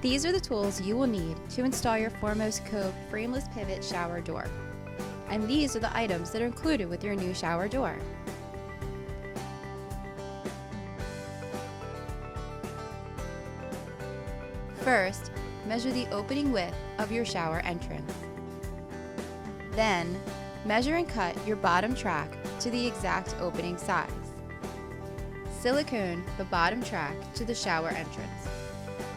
These are the tools you will need to install your Foremost Cove frameless pivot shower door. And these are the items that are included with your new shower door. First, measure the opening width of your shower entrance. Then, measure and cut your bottom track to the exact opening size. Silicone the bottom track to the shower entrance.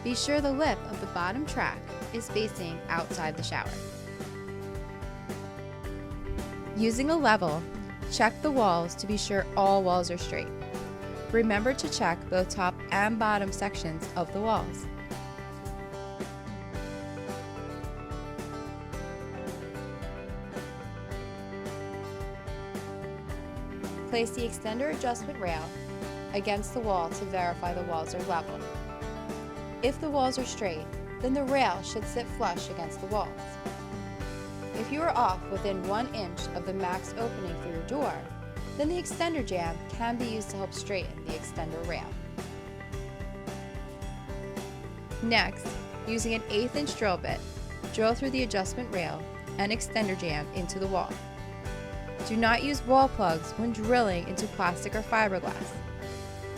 Be sure the lip of the bottom track is facing outside the shower. Using a level, check the walls to be sure all walls are straight. Remember to check both top and bottom sections of the walls. Place the extender adjustment rail against the wall to verify the walls are level. If the walls are straight, then the rail should sit flush against the walls. If you are off within 1 inch of the max opening for your door, then the extender jamb can be used to help straighten the extender rail. Next, using an 1/8 inch drill bit, drill through the adjustment rail and extender jamb into the wall. Do not use wall plugs when drilling into plastic or fiberglass.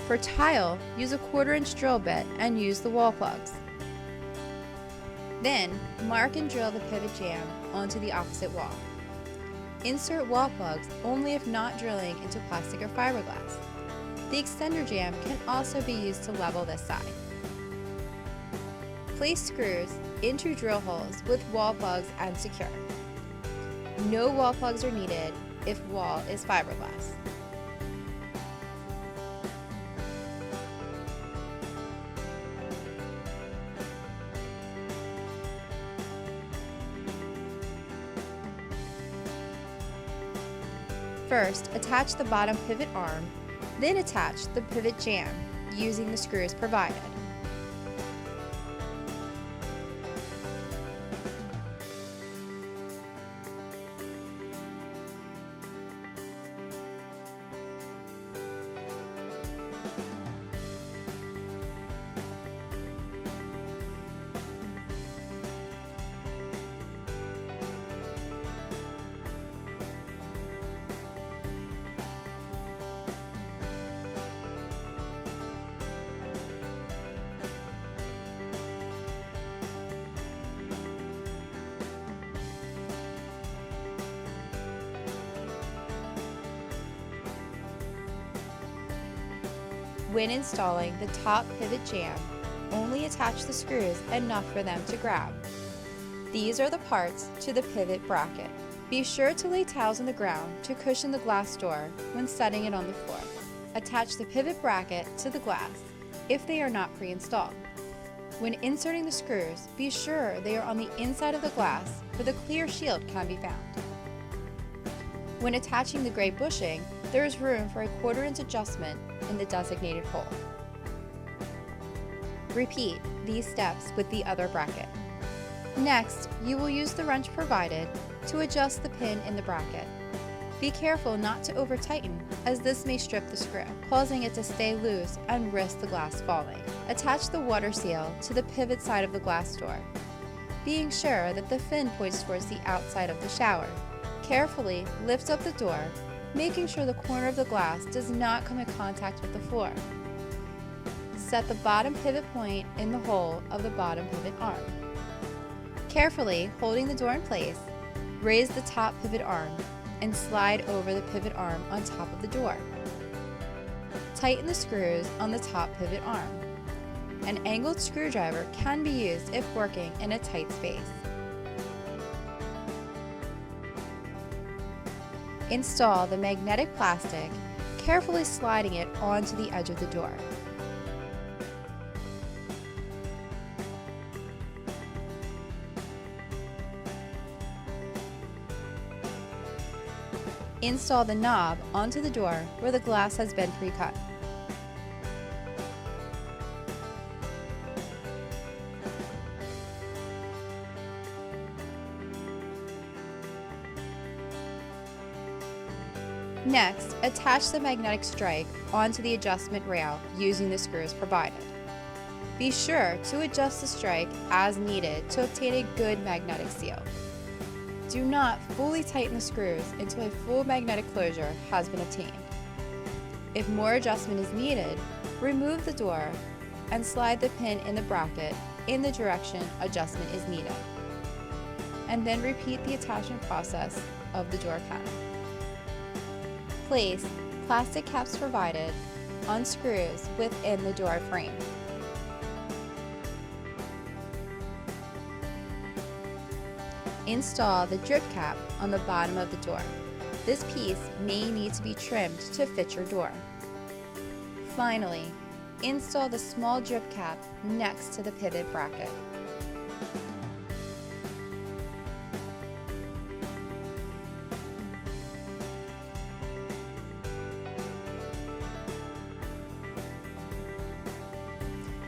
For tile, use a 1/4 inch drill bit and use the wall plugs. Then, mark and drill the pivot jamb onto the opposite wall. Insert wall plugs only if not drilling into plastic or fiberglass. The extender jamb can also be used to level this side. Place screws into drill holes with wall plugs and secure. No wall plugs are needed if wall is fiberglass. First, attach the bottom pivot arm, then attach the pivot jamb using the screws provided. When installing the top pivot jamb, only attach the screws enough for them to grab. These are the parts to the pivot bracket. Be sure to lay towels on the ground to cushion the glass door when setting it on the floor. Attach the pivot bracket to the glass if they are not pre-installed. When inserting the screws, be sure they are on the inside of the glass where the clear shield can be found. When attaching the gray bushing, there is room for a 1/4 inch adjustment in the designated hole. Repeat these steps with the other bracket. Next, you will use the wrench provided to adjust the pin in the bracket. Be careful not to over-tighten, as this may strip the screw, causing it to stay loose and risk the glass falling. Attach the water seal to the pivot side of the glass door, being sure that the fin points towards the outside of the shower. Carefully lift up the door, making sure the corner of the glass does not come in contact with the floor. Set the bottom pivot point in the hole of the bottom pivot arm. Carefully holding the door in place, raise the top pivot arm and slide over the pivot arm on top of the door. Tighten the screws on the top pivot arm. An angled screwdriver can be used if working in a tight space. Install the magnetic plastic, carefully sliding it onto the edge of the door. Install the knob onto the door where the glass has been pre-cut. Next, attach the magnetic strike onto the adjustment rail using the screws provided. Be sure to adjust the strike as needed to obtain a good magnetic seal. Do not fully tighten the screws until a full magnetic closure has been obtained. If more adjustment is needed, remove the door and slide the pin in the bracket in the direction adjustment is needed, and then repeat the attachment process of the door panel. Place plastic caps provided on screws within the door frame. Install the drip cap on the bottom of the door. This piece may need to be trimmed to fit your door. Finally, install the small drip cap next to the pivot bracket.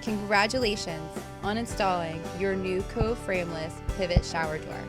Congratulations on installing your new Cove frameless pivot shower door.